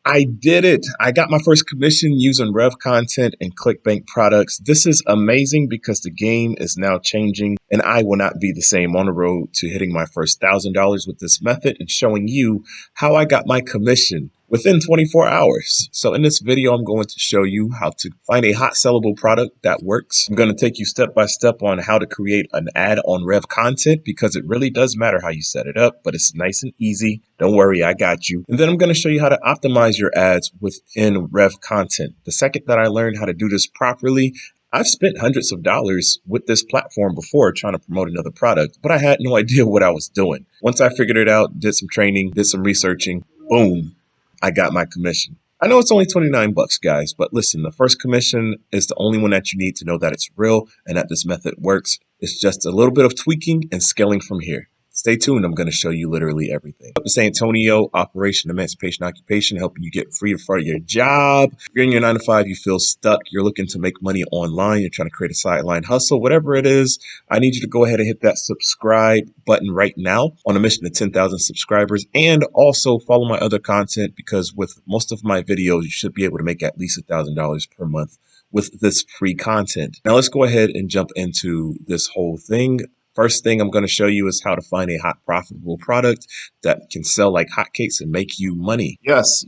I did it. I got my first commission using Revcontent and Clickbank products. This is amazing because the game is now changing and I will not be the same on the road to hitting my first $1,000 with this method and showing you how I got my commission within 24 hours. So in this video, I'm going to show you how to find a hot sellable product that works. I'm going to take you step by step on how to create an ad on Revcontent because it really does matter how you set it up, but it's nice and easy. Don't worry, I got you. And then I'm going to show you how to optimize your ads within Revcontent. The second that I learned how to do this properly, I've spent hundreds of dollars with this platform before trying to promote another product, but I had no idea what I was doing. Once I figured it out, did some training, did some researching, boom, I got my commission. I know it's only 29 bucks, guys, but listen, the first commission is the only one that you need to know that it's real and that this method works. It's just a little bit of tweaking and scaling from here. Stay tuned. I'm going to show you literally everything. Up to San Antonio, Operation Emancipation Occupation, helping you get free from your job. If you're in your 9 to 5, you feel stuck, you're looking to make money online, you're trying to create a sideline hustle, whatever it is, I need you to go ahead and hit that subscribe button right now on a mission to 10,000 subscribers. And also follow my other content because with most of my videos, you should be able to make at least $1,000 per month with this free content. Now let's go ahead and jump into this whole thing. First thing I'm going to show you is how to find a hot, profitable product that can sell like hotcakes and make you money. Yes.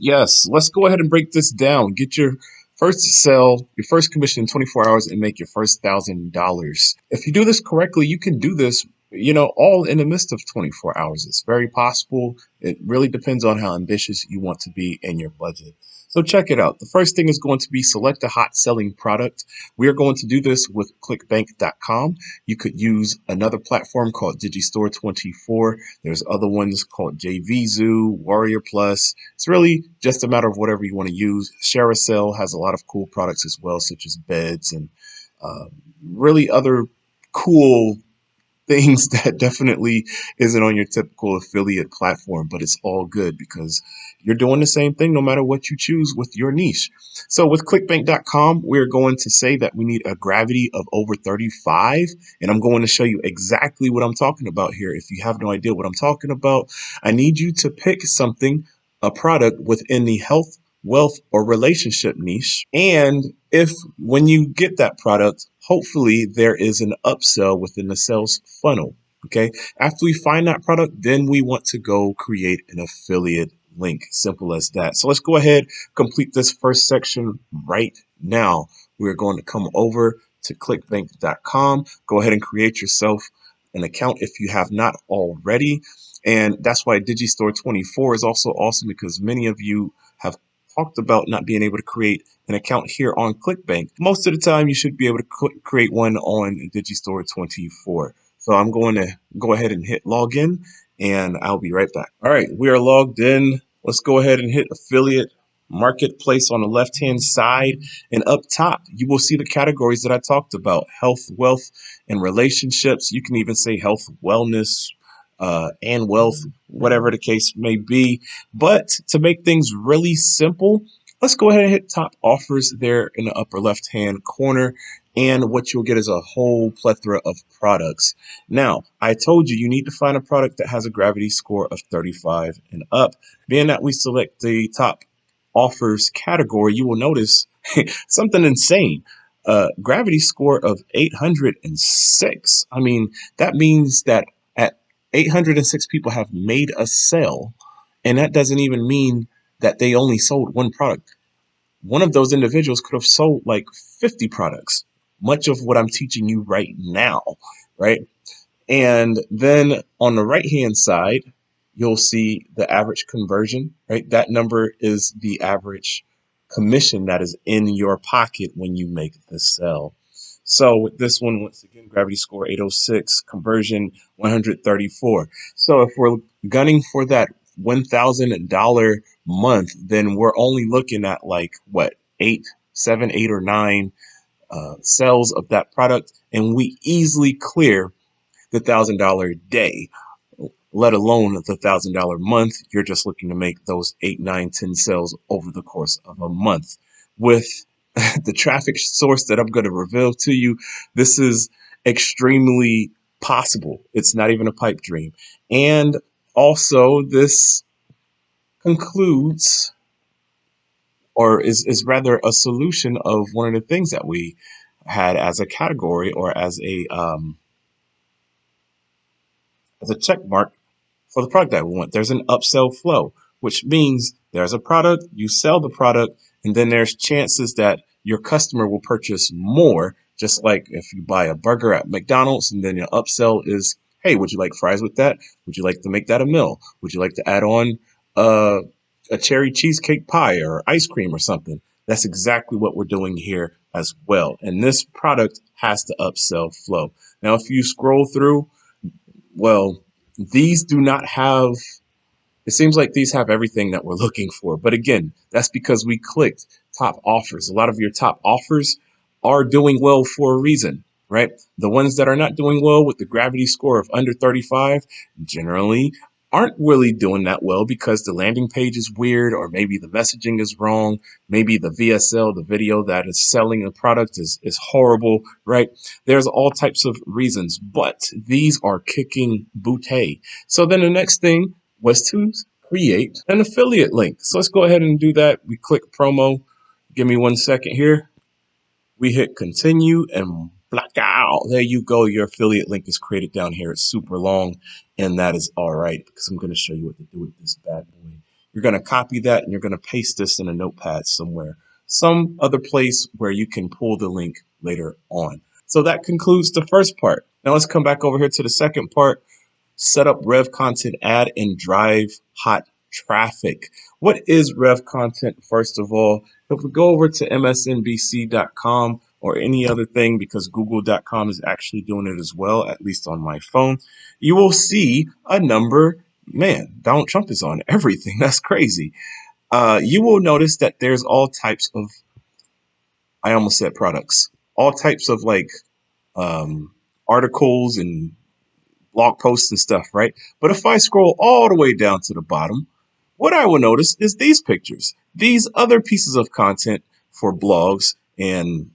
Let's go ahead and break this down. Get your first sell, your first commission in 24 hours and make your first $1,000. If you do this correctly, you can do this, all in the midst of 24 hours. It's very possible. It really depends on how ambitious you want to be in your budget. So check it out. The first thing is going to be select a hot selling product. We are going to do this with clickbank.com. You could use another platform called Digistore24. There's other ones called JVZoo, Warrior Plus. It's really just a matter of whatever you want to use. ShareASale has a lot of cool products as well, such as beds and really other cool things that definitely isn't on your typical affiliate platform, but it's all good because you're doing the same thing no matter what you choose with your niche. So with clickbank.com, we're going to say that we need a gravity of over 35, and I'm going to show you exactly what I'm talking about here. If you have no idea what I'm talking about, I need you to pick something, a product within the health, wealth, or relationship niche. And if when you get that product, hopefully there is an upsell within the sales funnel. Okay. After we find that product, then we want to go create an affiliate link. Simple as that. So let's go ahead, complete this first section right now. We're going to come over to clickbank.com. Go ahead and create yourself an account if you have not already. And that's why Digistore24 is also awesome because many of you have talked about not being able to create an account here on ClickBank. Most of the time, you should be able to create one on Digistore24. So I'm going to go ahead and hit login, and I'll be right back. All right, we are logged in. Let's go ahead and hit affiliate marketplace on the left-hand side. And up top, you will see the categories that I talked about: health, wealth, and relationships. You can even say health, wellness, and wealth, whatever the case may be. But to make things really simple, let's go ahead and hit top offers there in the upper left hand corner. And what you'll get is a whole plethora of products. Now, I told you, you need to find a product that has a gravity score of 35 and up. Being that we select the top offers category, you will notice something insane. Gravity score of 806. I mean, that means that 806 people have made a sale, and that doesn't even mean that they only sold one product. One of those individuals could have sold like 50 products, much of what I'm teaching you right now, right? And then on the right-hand side, you'll see the average conversion, right? That number is the average commission that is in your pocket when you make the sale. So with this one, once again, gravity score 806, conversion 134. So if we're gunning for that $1,000 month, then we're only looking at like what, 7, 8, or 9 sales of that product, and we easily clear the $1,000 day, let alone the $1,000 month. You're just looking to make those 8, 9, 10 sales over the course of a month. With the traffic source that I'm going to reveal to you, this is extremely possible. It's not even a pipe dream. And also, this concludes or is rather a solution of one of the things that we had as a category or as a check mark for the product that we want. There's an upsell flow, which means there's a product, you sell the product, and then there's chances that your customer will purchase more. Just like if you buy a burger at McDonald's and then your upsell is, hey, would you like fries with that? Would you like to make that a meal? Would you like to add on uh, a cherry cheesecake pie or ice cream or something? That's exactly what we're doing here as well. And this product has the upsell flow. Now, if you scroll through, well, these do not have, it seems like these have everything that we're looking for. But again, that's because we clicked top offers. A lot of your top offers are doing well for a reason, right? The ones that are not doing well with the gravity score of under 35 generally aren't really doing that well because the landing page is weird, or maybe the messaging is wrong. Maybe the VSL, the video that is selling the product is horrible, right? There's all types of reasons, but these are kicking booty. So then the next thing was to create an affiliate link. So let's go ahead and do that. We click promo. Give me 1 second here. We hit continue and black out. There you go. Your affiliate link is created down here. It's super long, and that is all right because I'm going to show you what to do with this bad boy. You're going to copy that and you're going to paste this in a notepad somewhere, some other place where you can pull the link later on. So that concludes the first part. Now let's come back over here to the second part. Set up Revcontent ad and drive hot traffic. What is Revcontent, first of all? If we go over to msnbc.com or any other thing, because google.com is actually doing it as well, at least on my phone, you will see a number. Man, Donald Trump is on everything. That's crazy. You will notice that there's all types of, I almost said products, all types of like articles and blog posts and stuff, right? But if I scroll all the way down to the bottom, what I will notice is these pictures, these other pieces of content for blogs and,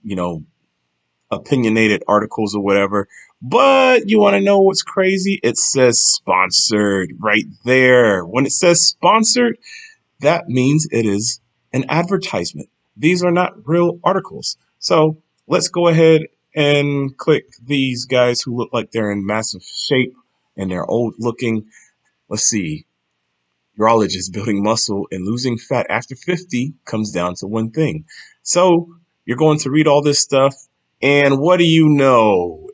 opinionated articles or whatever. But you want to know what's crazy? It says sponsored right there. When it says sponsored, that means it is an advertisement. These are not real articles. So let's go ahead and click these guys who look like they're in massive shape and they're old looking. Let's see. Urologists building muscle and losing fat after 50 comes down to one thing. So you're going to read all this stuff. And what do you know?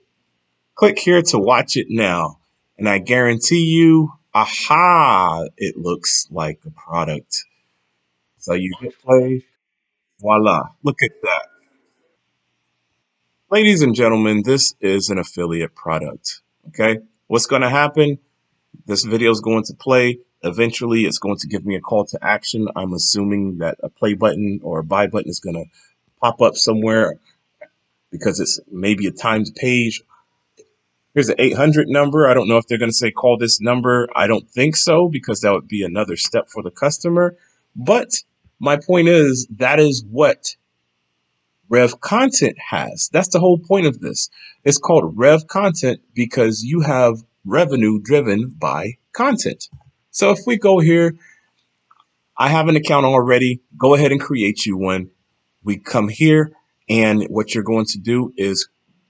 Click here to watch it now. And I guarantee you, aha, it looks like a product. So you hit play, voila, look at that. Ladies and gentlemen, this is an affiliate product. Okay, what's going to happen? This video is going to play. Eventually, it's going to give me a call to action. I'm assuming that a play button or a buy button is going to pop up somewhere because it's maybe a timed page. Here's an 800 number. I don't know if they're going to say call this number. I don't think so, because that would be another step for the customer. But my point is, that is what Revcontent has. That's the whole point of this. It's called Revcontent because you have revenue driven by content. So if we go here, I have an account already. Go ahead and create you one. We come here, and what you're going to do is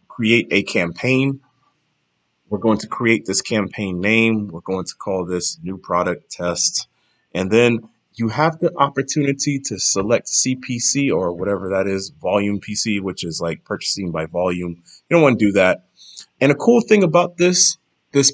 create a campaign. We're going to create this campaign name. We're going to call this new product test. And then you have the opportunity to select CPC or whatever that is, volume PC, which is like purchasing by volume. You don't want to do that. And a cool thing about this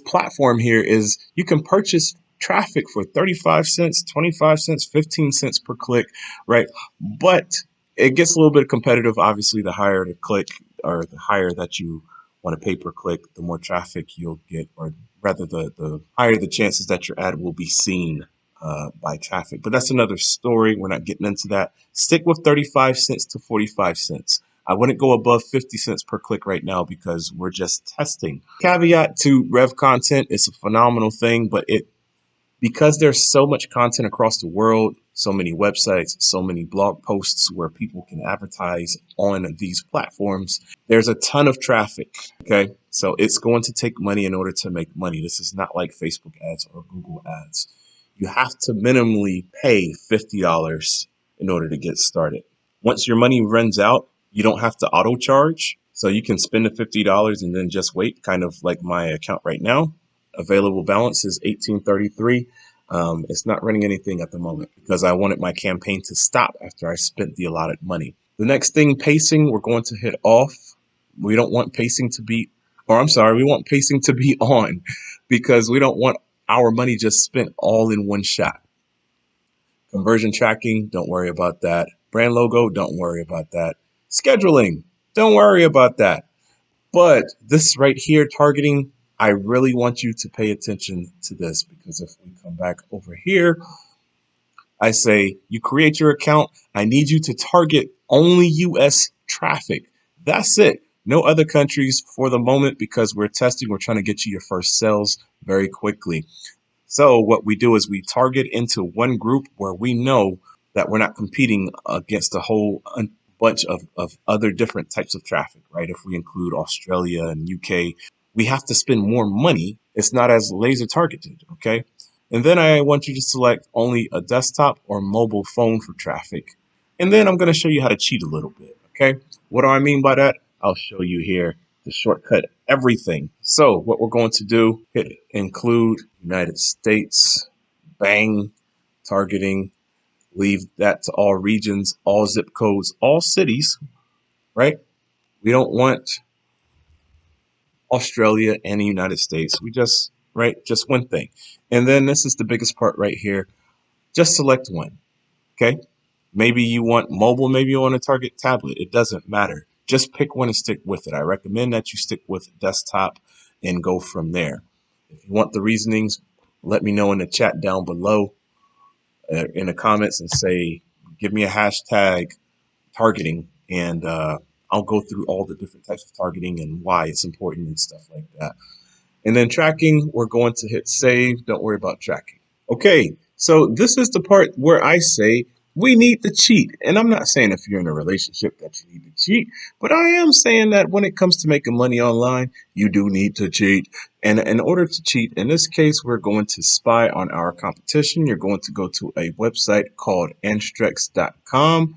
platform here is you can purchase traffic for 35 cents, 25 cents, 15 cents per click, right? But it gets a little bit competitive. Obviously, the higher the click or the higher that you want to pay per click, the more traffic you'll get, or rather the higher the chances that your ad will be seen by traffic. But that's another story. We're not getting into that. Stick with 35 cents to 45 cents. I wouldn't go above 50 cents per click right now because we're just testing. Caveat to Revcontent, it's a phenomenal thing, but because there's so much content across the world, so many websites, so many blog posts where people can advertise on these platforms, there's a ton of traffic. Okay, so it's going to take money in order to make money. This is not like Facebook ads or Google ads. You have to minimally pay $50 in order to get started. Once your money runs out, you don't have to auto charge. So you can spend the $50 and then just wait, kind of like my account right now. Available balance is 1833. It's not running anything at the moment because I wanted my campaign to stop after I spent the allotted money. The next thing, pacing, we're going to hit off. We don't want pacing to be, or I'm sorry, we want pacing to be on because we don't want our money just spent all in one shot. Conversion tracking, don't worry about that. Brand logo, don't worry about that. Scheduling, don't worry about that. But this right here, targeting, I really want you to pay attention to this because if we come back over here, I say you create your account. I need you to target only US traffic. That's it. No other countries for the moment because we're testing. We're trying to get you your first sales very quickly. So what we do is we target into one group where we know that we're not competing against a whole bunch of other different types of traffic, right? If we include Australia and UK, we have to spend more money. It's not as laser targeted, okay? And then I want you to select only a desktop or mobile phone for traffic. And then I'm going to show you how to cheat a little bit, okay? What do I mean by that? I'll show you here to shortcut everything. So what we're going to do, hit include United States, bang, targeting, leave that to all regions, all zip codes, all cities, right? We don't want Australia and the United States. We just, right, just one thing. And then this is the biggest part right here. Just select one, okay? Maybe you want mobile, maybe you want to target tablet. It doesn't matter. Just pick one and stick with it. I recommend that you stick with desktop and go from there. If you want the reasonings, let me know in the chat down below in the comments and say, give me a hashtag targeting and I'll go through all the different types of targeting and why it's important and stuff like that. And then tracking, we're going to hit save. Don't worry about tracking. Okay, so this is the part where I say we need to cheat. And I'm not saying if you're in a relationship that you need to cheat, but I am saying that when it comes to making money online, you do need to cheat. And in order to cheat, in this case, we're going to spy on our competition. You're going to go to a website called anstrex.com.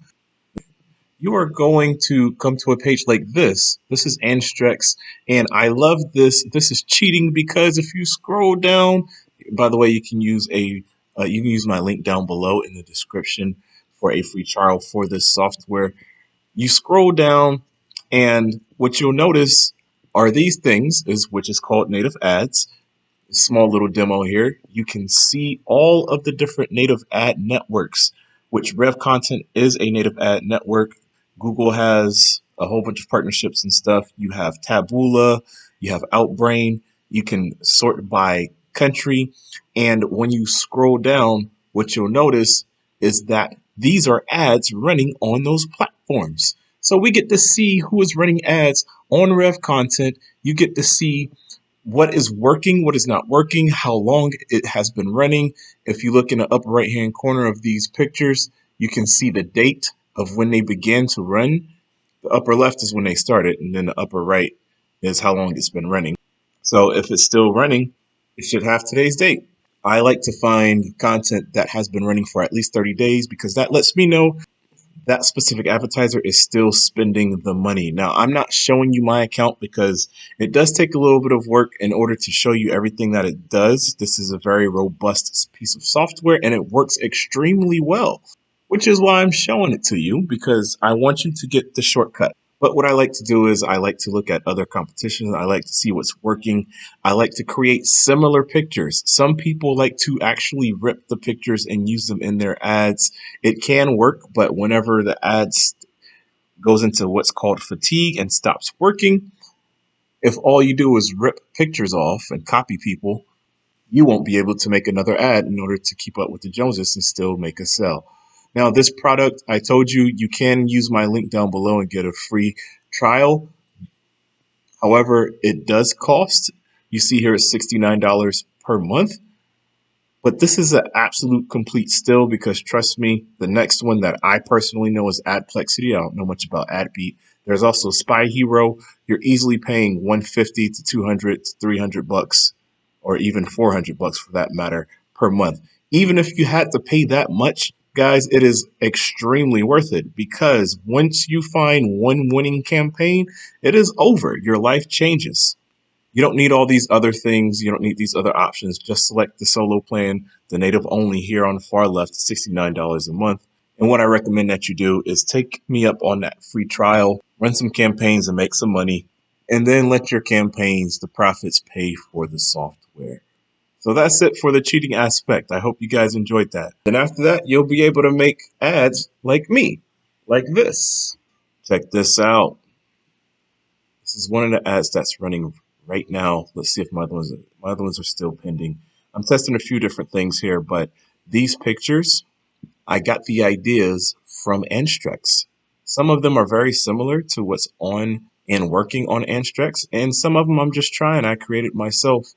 You are going to come to a page like this. This is Anstrex, and I love this. This is cheating because if you scroll down, by the way, you can use my link down below in the description for a free trial for this software. You scroll down, and what you'll notice are these things, which is called native ads. Small little demo here. You can see all of the different native ad networks, which Revcontent is a native ad network. Google has a whole bunch of partnerships and stuff. You have Taboola, you have Outbrain. You can sort by country. And when you scroll down, what you'll notice is that these are ads running on those platforms. So we get to see who is running ads on Revcontent. You get to see what is working, what is not working, how long it has been running. If you look in the upper right hand corner of these pictures, you can see the date of when they began to run. The upper left is when they started, and then the upper right is how long it's been running. So if it's still running, it should have today's date. I like to find content that has been running for at least 30 days because that lets me know that specific advertiser is still spending the money. Now, I'm not showing you my account because it does take a little bit of work in order to show you everything that it does. This is a very robust piece of software and it works extremely well, which is why I'm showing it to you because I want you to get the shortcut. But what I like to do is I like to look at other competitions. I like to see what's working. I like to create similar pictures. Some people like to actually rip the pictures and use them in their ads. It can work, but whenever the ads goes into what's called fatigue and stops working, if all you do is rip pictures off and copy people, you won't be able to make another ad in order to keep up with the Joneses and still make a sale. Now, this product, I told you, you can use my link down below and get a free trial. However, it does cost. You see here it's $69 per month. But this is an absolute complete steal because trust me, the next one that I personally know is Adplexity. I don't know much about AdBeat. There's also Spy Hero. You're easily paying $150 to $200 to $300 or even $400 for that matter per month. Even if you had to pay that much, Guys, it is extremely worth it because once you find one winning campaign, it is over. Your life changes. You don't need all these other things. You don't need these other options. Just select the solo plan, the native only here on the far left, $69 a month. And what I recommend that you do is take me up on that free trial, run some campaigns and make some money, and then let your campaigns, the profits, pay for the software. So that's it for the cheating aspect. I hope you guys enjoyed that. And after that, you'll be able to make ads like me, like this. Check this out. This is one of the ads that's running right now. Let's see if my other ones are still pending. I'm testing a few different things here, but these pictures, I got the ideas from Anstrex. Some of them are very similar to what's on and working on Anstrex, and some of them I'm just trying. I created myself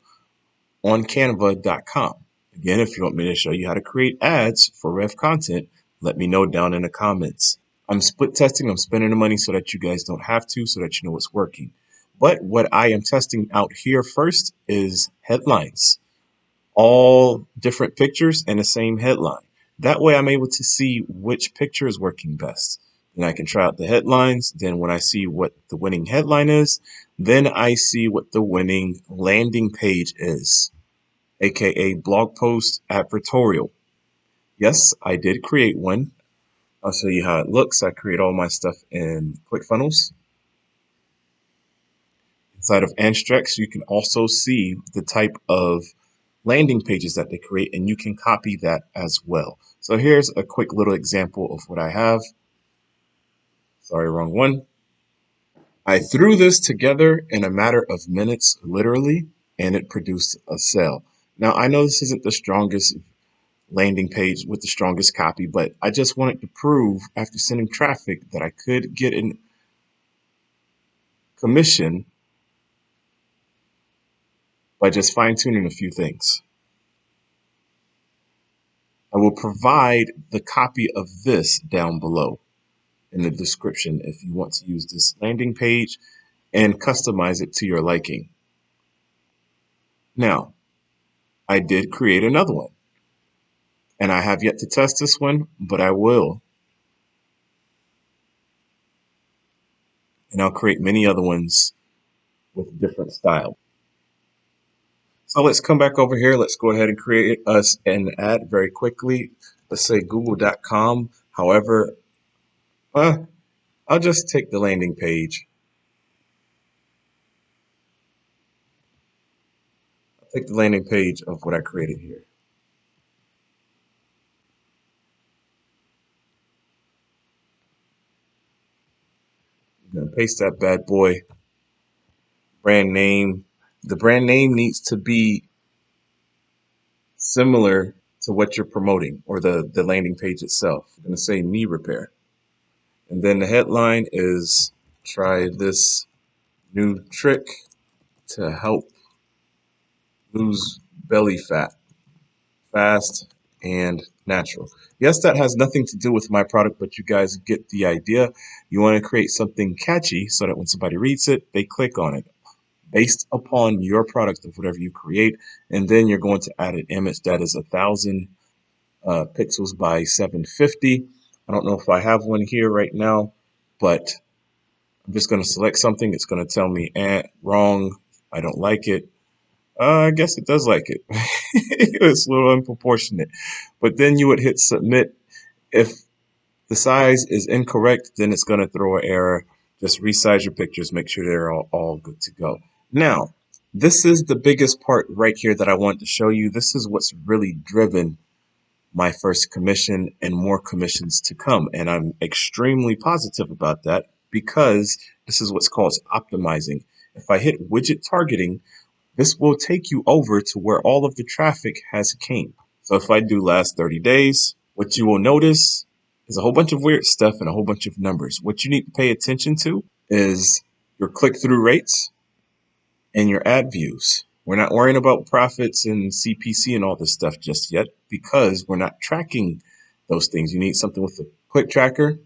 on canva.com. Again, if you want me to show you how to create ads for Revcontent, let me know down in the comments. I'm split testing. I'm spending the money so that you guys don't have to, so that you know what's working. But what I am testing out here first is headlines. All different pictures and the same headline. That way I'm able to see which picture is working best. Then I can try out the headlines. Then when I see what the winning headline is, then I see what the winning landing page is, aka blog post advertorial. Yes, I did create one. I'll show you how it looks. I create all my stuff in ClickFunnels. Inside of Anstrex, you can also see the type of landing pages that they create, and you can copy that as well. So here's a quick little example of what I have. Sorry, wrong one. I threw this together in a matter of minutes, literally, and it produced a sale. Now, I know this isn't the strongest landing page with the strongest copy, but I just wanted to prove after sending traffic that I could get a commission by just fine-tuning a few things. I will provide the copy of this down below in the description if you want to use this landing page and customize it to your liking. Now, I did create another one, and I have yet to test this one, but I will. And I'll create many other ones with different style. So let's come back over here. Let's go ahead and create us an ad very quickly. Let's say google.com. However, I'll just take the landing page. I'll take the landing page of what I created here. I'm going to paste that bad boy. Brand name. The brand name needs to be similar to what you're promoting, or the landing page itself. I'm going to say knee repair. And then the headline is try this new trick to help lose belly fat fast and natural. Yes, that has nothing to do with my product, but you guys get the idea. You want to create something catchy so that when somebody reads it, they click on it based upon your product of whatever you create. And then you're going to add an image that is 1,000 pixels by 750. I don't know if I have one here right now, but I'm just going to select something. It's going to tell me, wrong, I don't like it. I guess it does like it. It's a little unproportionate. But then you would hit submit. If the size is incorrect, then it's going to throw an error. Just resize your pictures. Make sure they're all good to go. Now, this is the biggest part right here that I want to show you. This is what's really driven my first commission and more commissions to come. And I'm extremely positive about that because this is what's called optimizing. If I hit widget targeting, this will take you over to where all of the traffic has came. So if I do last 30 days, what you will notice is a whole bunch of weird stuff and a whole bunch of numbers. What you need to pay attention to is your click-through rates and your ad views. We're not worrying about profits and CPC and all this stuff just yet because we're not tracking those things. You need something with a click tracker.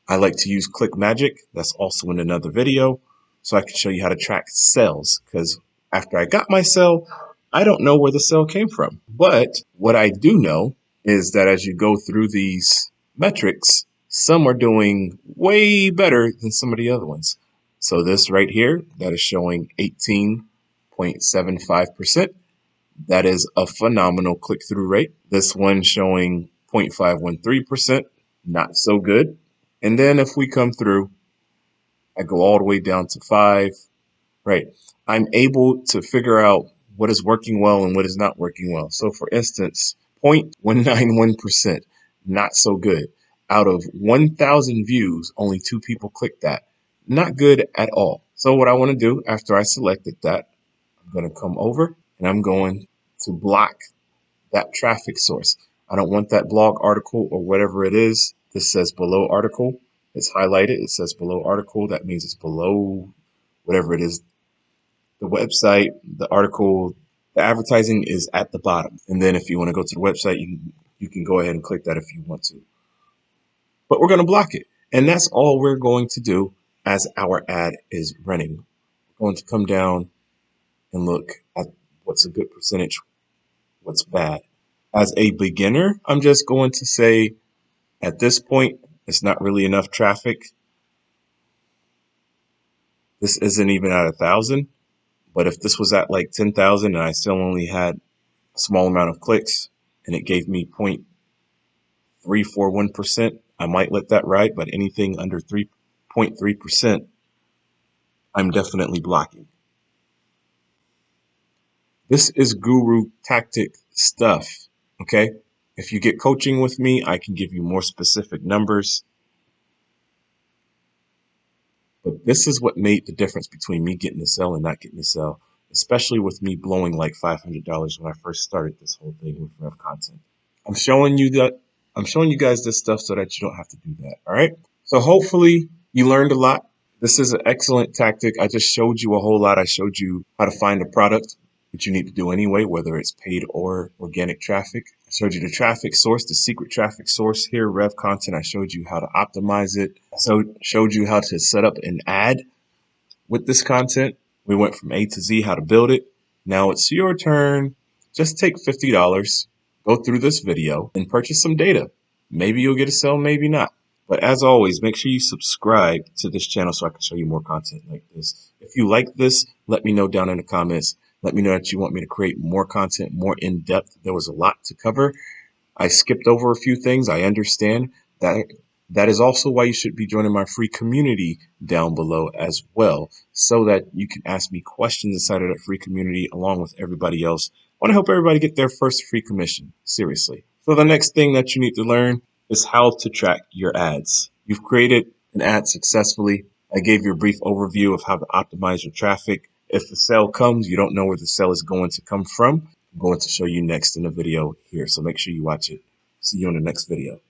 I like to use ClickMagick. That's also in another video. So I can show you how to track sales, because after I got my sale, I don't know where the sale came from. But what I do know is that as you go through these metrics, some are doing way better than some of the other ones. So this right here, that is showing 18.75%. That is a phenomenal click-through rate. This one showing 0.513%, not so good. And then if we come through, I go all the way down to 5, right? I'm able to figure out what is working well and what is not working well. So for instance, 0.191%, not so good. Out of 1,000 views, only 2 people clicked that. Not good at all. So what I want to do after I selected that, I'm going to come over and I'm going to block that traffic source. I don't want that blog article or whatever it is. This says below article. It's highlighted. It says below article. That means it's below whatever it is. The website, the article, the advertising is at the bottom. And then if you want to go to the website, you can go ahead and click that if you want to. But we're going to block it. And that's all we're going to do as our ad is running. We're going to come down and look at what's a good percentage, what's bad. As a beginner, I'm just going to say at this point, it's not really enough traffic. This isn't even at 1,000. But if this was at like 10,000 and I still only had a small amount of clicks and it gave me 0.341%, I might let that ride. But anything under 3.3%, I'm definitely blocking. This is guru tactic stuff. Okay. If you get coaching with me, I can give you more specific numbers. But this is what made the difference between me getting to sell and not getting to sell, especially with me blowing like $500 when I first started this whole thing with Revcontent. I'm showing you guys this stuff so that you don't have to do that. All right. So hopefully you learned a lot. This is an excellent tactic. I just showed you a whole lot. I showed you how to find a product, which you need to do anyway, whether it's paid or organic traffic. I showed you the traffic source, the secret traffic source here, Revcontent. I showed you how to optimize it. So showed you how to set up an ad with this content. We went from A to Z, how to build it. Now it's your turn. Just take $50, go through this video and purchase some data. Maybe you'll get a sale, maybe not. But as always, make sure you subscribe to this channel so I can show you more content like this. If you like this, let me know down in the comments. Let me know that you want me to create more content, more in depth. There was a lot to cover. I skipped over a few things. I understand that. That is also why you should be joining my free community down below as well, so that you can ask me questions inside of that free community along with everybody else. I want to help everybody get their first free commission. Seriously. So the next thing that you need to learn is how to track your ads. You've created an ad successfully. I gave you a brief overview of how to optimize your traffic. If the sale comes, you don't know where the sale is going to come from. I'm going to show you next in the video here. So make sure you watch it. See you in the next video.